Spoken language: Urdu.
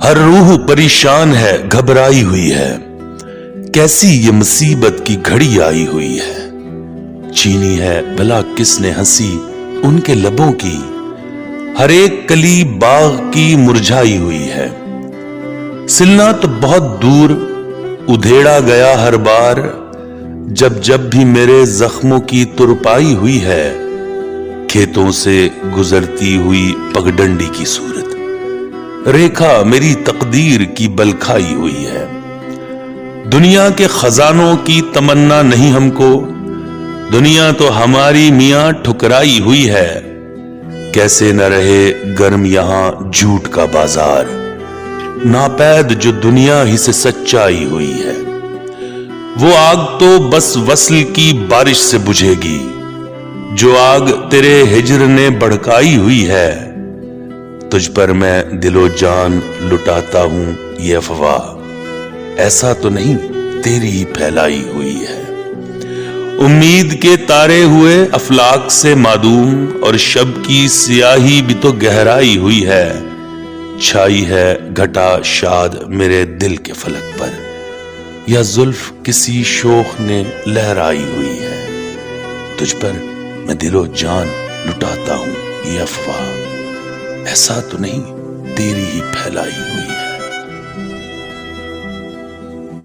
ہر روح پریشان ہے، گھبرائی ہوئی ہے، کیسی یہ مصیبت کی گھڑی آئی ہوئی ہے۔ چینی ہے بھلا کس نے ہنسی ان کے لبوں کی، ہر ایک کلی باغ کی مرجھائی ہوئی ہے۔ سلنا تو بہت دور ادھیڑا گیا ہر بار، جب جب بھی میرے زخموں کی ترپائی ہوئی ہے، کھیتوں سے گزرتی ہوئی پگڈنڈی کی صورت، ریکھا میری تقدیر کی بلکھائی ہوئی ہے۔ دنیا کے خزانوں کی تمنا نہیں ہم کو، دنیا تو ہماری میاں ٹھکرائی ہوئی ہے۔ کیسے نہ رہے گرم یہاں جھوٹ کا بازار، ناپید جو دنیا ہی سے سچائی ہوئی ہے۔ وہ آگ تو بس وصل کی بارش سے بجھے گی، جو آگ تیرے ہجر نے بھڑکائی ہوئی ہے۔ تجھ پر میں دل و جان لٹاتا ہوں یہ افواہ، ایسا تو نہیں تیری ہی پھیلائی ہوئی ہے۔ امید کے تارے ہوئے افلاک سے معدوم، اور شب کی سیاہی بھی تو گہرائی ہوئی ہے۔ چھائی ہے گھٹا شاد میرے دل کے فلک پر، یا زلف کسی شوخ نے لہرائی ہوئی ہے۔ تجھ پر میں دل و جان لٹاتا ہوں یہ افواہ، ایسا تو نہیں تیری ہی پھیلائی ہوئی ہے۔